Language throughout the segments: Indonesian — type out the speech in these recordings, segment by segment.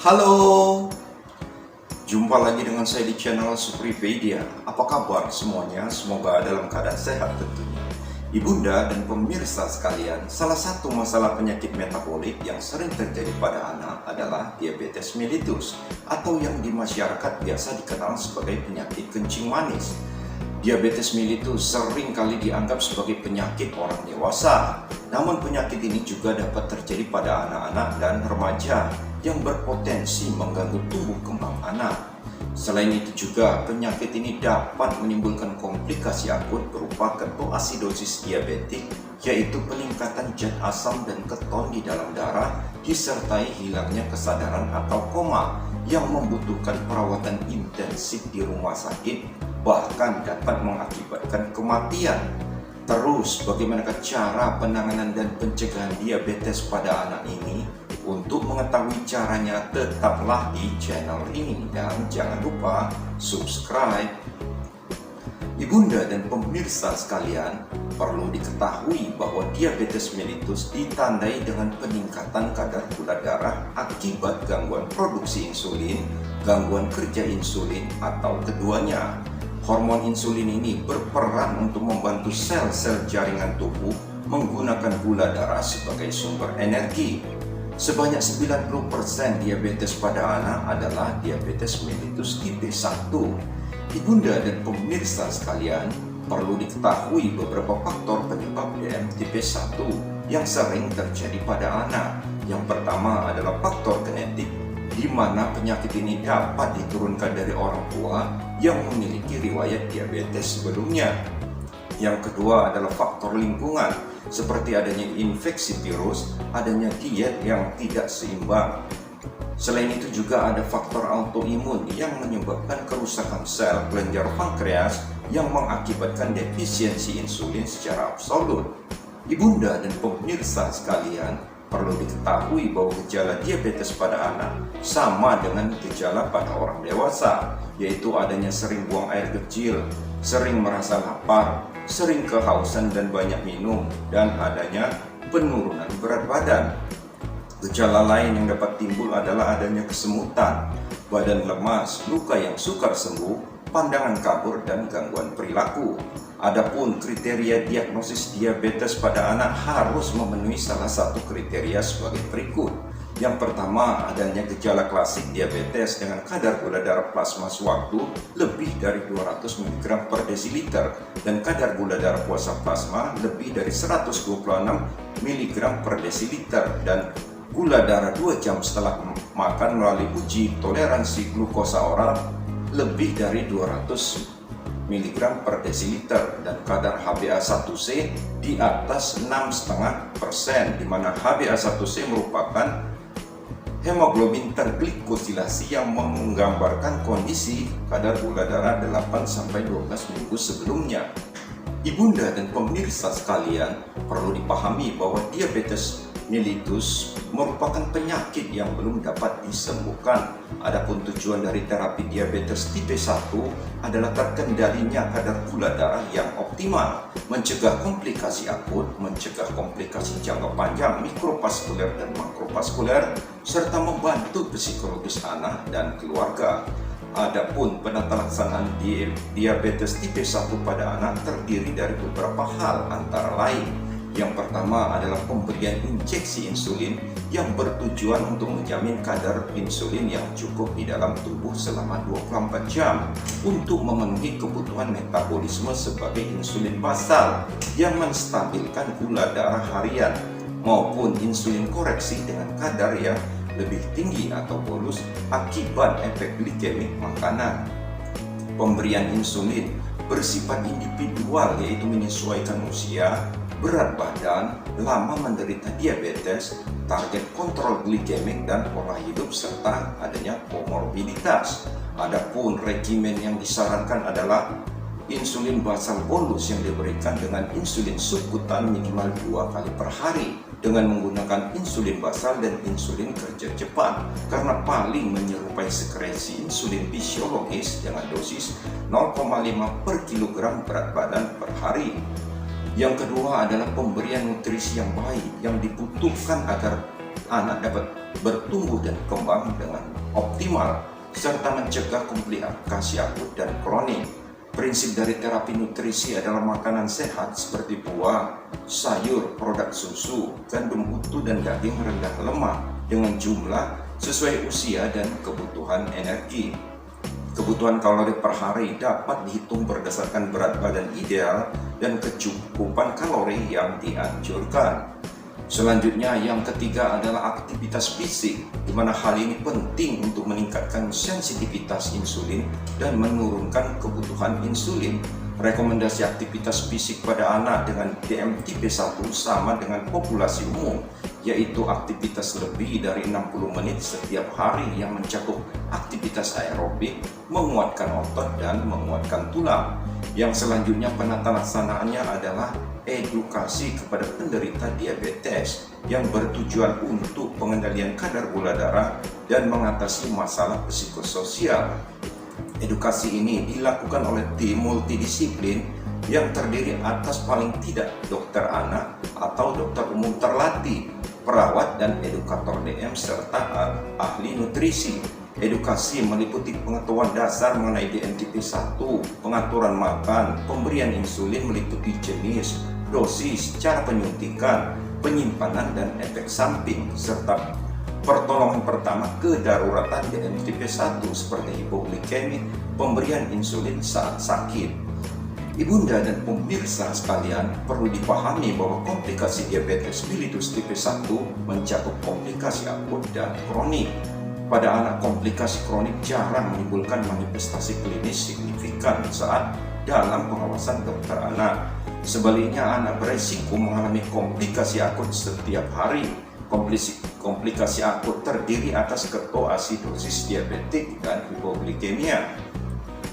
Halo, jumpa lagi dengan saya di channel Supripedia. Apa kabar semuanya? Semoga dalam keadaan sehat tentunya. Ibunda dan pemirsa sekalian, salah satu masalah penyakit metabolik yang sering terjadi pada anak adalah diabetes mellitus atau yang di masyarakat biasa dikenal sebagai penyakit kencing manis. Diabetes mellitus sering kali dianggap sebagai penyakit orang dewasa. Namun penyakit ini juga dapat terjadi pada anak-anak dan remaja yang berpotensi mengganggu tumbuh kembang anak. Selain itu juga penyakit ini dapat menimbulkan komplikasi akut berupa ketoasidosis diabetik, yaitu peningkatan zat asam dan keton di dalam darah disertai hilangnya kesadaran atau koma yang membutuhkan perawatan intensif di rumah sakit, bahkan dapat mengakibatkan kematian. Terus, bagaimanakah cara penanganan dan pencegahan diabetes pada anak ini? Untuk mengetahui caranya, tetaplah di channel ini dan jangan lupa subscribe. Ibunda dan pemirsa sekalian, perlu diketahui bahwa diabetes mellitus ditandai dengan peningkatan kadar gula darah akibat gangguan produksi insulin, gangguan kerja insulin, atau keduanya. Hormon insulin ini berperan untuk membantu sel-sel jaringan tubuh menggunakan gula darah sebagai sumber energi. Sebanyak 90% diabetes pada anak adalah diabetes mellitus tipe 1. Ibunda dan pemirsa sekalian, perlu diketahui beberapa faktor penyebab DM tipe 1 yang sering terjadi pada anak. Yang pertama adalah faktor genetik, di mana penyakit ini dapat diturunkan dari orang tua yang memiliki riwayat diabetes sebelumnya. Yang kedua adalah faktor lingkungan, seperti adanya infeksi virus, adanya diet yang tidak seimbang. Selain itu juga ada faktor autoimun yang menyebabkan kerusakan sel kelenjar pankreas yang mengakibatkan defisiensi insulin secara absolut. Ibunda dan pemirsa sekalian, perlu diketahui bahwa gejala diabetes pada anak sama dengan gejala pada orang dewasa, yaitu adanya sering buang air kecil, sering merasa lapar, sering kehausan dan banyak minum, dan adanya penurunan berat badan. Gejala lain yang dapat timbul adalah adanya kesemutan, badan lemas, luka yang sukar sembuh, pandangan kabur, dan gangguan perilaku. Adapun kriteria diagnosis diabetes pada anak harus memenuhi salah satu kriteria sebagai berikut. Yang pertama, adanya gejala klasik diabetes dengan kadar gula darah plasma sewaktu lebih dari 200 mg per desiliter dan kadar gula darah puasa plasma lebih dari 126 mg per desiliter dan gula darah 2 jam setelah makan melalui uji toleransi glukosa oral lebih dari 200 mg per desiliter dan kadar HbA1c di atas 6,5%, di mana HbA1c merupakan hemoglobin terglikosilasi yang menggambarkan kondisi kadar gula darah 8-12 minggu sebelumnya. Ibunda dan pemirsa sekalian, perlu dipahami bahwa diabetes mellitus merupakan penyakit yang belum dapat disembuhkan. Adapun tujuan dari terapi diabetes tipe 1 adalah terkendalinya kadar gula darah yang optimal, mencegah komplikasi akut, mencegah komplikasi jangka panjang mikrovaskuler dan makrovaskuler, serta membantu psikologis anak dan keluarga. Adapun penata laksanaan diabetes tipe 1 pada anak terdiri dari beberapa hal, antara lain yang pertama adalah pemberian injeksi insulin yang bertujuan untuk menjamin kadar insulin yang cukup di dalam tubuh selama 24 jam untuk memenuhi kebutuhan metabolisme sebagai insulin basal yang menstabilkan gula darah harian, maupun insulin koreksi dengan kadar yang lebih tinggi atau bolus akibat efek glikemik makanan. Pemberian insulin bersifat individual, yaitu menyesuaikan usia, berat badan, lama menderita diabetes, target kontrol glikemik dan pola hidup, serta adanya komorbiditas. Adapun regimen yang disarankan adalah insulin basal bolus yang diberikan dengan insulin subkutan minimal 2 kali per hari dengan menggunakan insulin basal dan insulin kerja cepat, karena paling menyerupai sekresi insulin fisiologis dengan dosis 0,5 per kilogram berat badan per hari. Yang kedua adalah pemberian nutrisi yang baik yang dibutuhkan agar anak dapat bertumbuh dan kembang dengan optimal, serta mencegah komplikasi akut dan kronik. Prinsip dari terapi nutrisi adalah makanan sehat seperti buah, sayur, produk susu, gandum utuh, dan daging rendah lemak dengan jumlah sesuai usia dan kebutuhan energi. Kebutuhan kalori per hari dapat dihitung berdasarkan berat badan ideal dan kecukupan kalori yang dianjurkan. Selanjutnya, yang ketiga adalah aktivitas fisik, di mana hal ini penting untuk meningkatkan sensitivitas insulin dan menurunkan kebutuhan insulin. Rekomendasi aktivitas fisik pada anak dengan DM tipe 1 sama dengan populasi umum, yaitu aktivitas lebih dari 60 menit setiap hari yang mencakup aktivitas aerobik, menguatkan otot, dan menguatkan tulang. Yang selanjutnya penata laksanaannya adalah edukasi kepada penderita diabetes yang bertujuan untuk pengendalian kadar gula darah dan mengatasi masalah psikososial. Edukasi ini dilakukan oleh tim multidisiplin yang terdiri atas paling tidak dokter anak atau dokter umum terlatih, perawat, dan edukator DM serta ahli nutrisi. Edukasi meliputi pengetahuan dasar mengenai DM tipe 1, pengaturan makan, pemberian insulin meliputi jenis, dosis, cara penyuntikan, penyimpanan, dan efek samping, serta pertolongan pertama kedaruratan DM tipe 1 seperti hipoglikemik, pemberian insulin saat sakit. Ibunda dan pemirsa sekalian, perlu dipahami bahwa komplikasi diabetes mellitus tipe 1 mencakup komplikasi akut dan kronik. Pada anak, komplikasi kronik jarang menimbulkan manifestasi klinis signifikan saat dalam pengawasan dokter anak. Sebaliknya, anak beresiko mengalami komplikasi akut setiap hari. Komplikasi akut terdiri atas ketoasidosis diabetik dan hipoglikemia.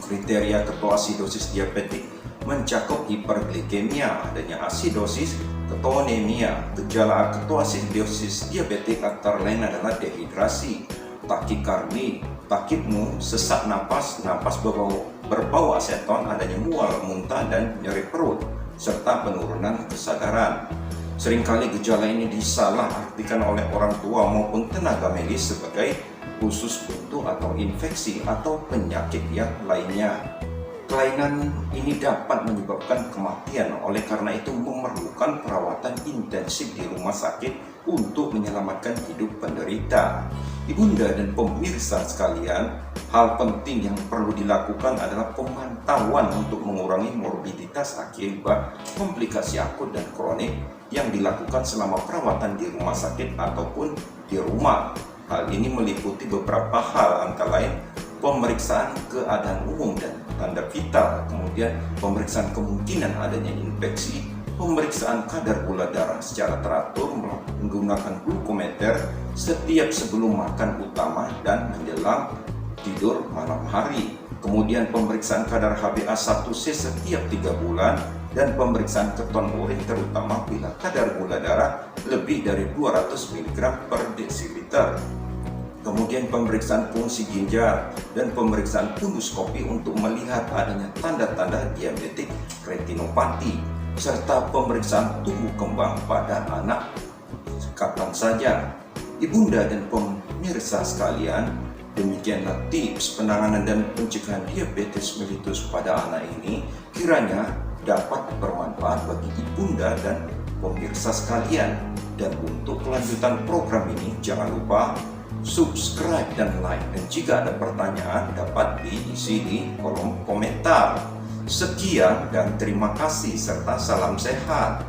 Kriteria ketoasidosis diabetik mencakup hiperglikemia, adanya asidosis, ketoanemia. Gejala ketoasidosis diabetik antara lain adalah dehidrasi, takikardi, takipmu, sesak napas, napas berbau aseton, adanya mual, muntah, dan nyeri perut, serta penurunan kesadaran. Seringkali gejala ini disalahartikan oleh orang tua maupun tenaga medis sebagai usus buntu atau infeksi atau penyakit yang lainnya. Kelainan ini dapat menyebabkan kematian, oleh karena itu memerlukan perawatan intensif di rumah sakit untuk menyelamatkan hidup penderita. Ibunda dan pemirsa sekalian, hal penting yang perlu dilakukan adalah pemantauan untuk mengurangi morbiditas akibat komplikasi akut dan kronik yang dilakukan selama perawatan di rumah sakit ataupun di rumah. Hal ini meliputi beberapa hal, antara lain pemeriksaan keadaan umum dan tanda vital, kemudian pemeriksaan kemungkinan adanya infeksi, pemeriksaan kadar gula darah secara teratur menggunakan glukometer setiap sebelum makan utama dan menjelang tidur malam hari, kemudian pemeriksaan kadar HbA1c setiap 3 bulan, dan pemeriksaan keton urin terutama bila kadar gula darah lebih dari 200 mg per desiliter. Kemudian pemeriksaan fungsi ginjal dan pemeriksaan funduskopi untuk melihat adanya tanda-tanda diabetik retinopati, serta pemeriksaan tumbuh kembang pada anak. Kapan saja. Ibunda dan pemirsa sekalian, demikianlah tips penanganan dan pencegahan diabetes mellitus pada anak ini kiranya dapat bermanfaat bagi ibunda dan pemirsa sekalian. Dan untuk kelanjutan program ini, jangan lupa subscribe dan like, dan jika ada pertanyaan dapat diisi di kolom komentar. Sekian dan terima kasih serta salam sehat.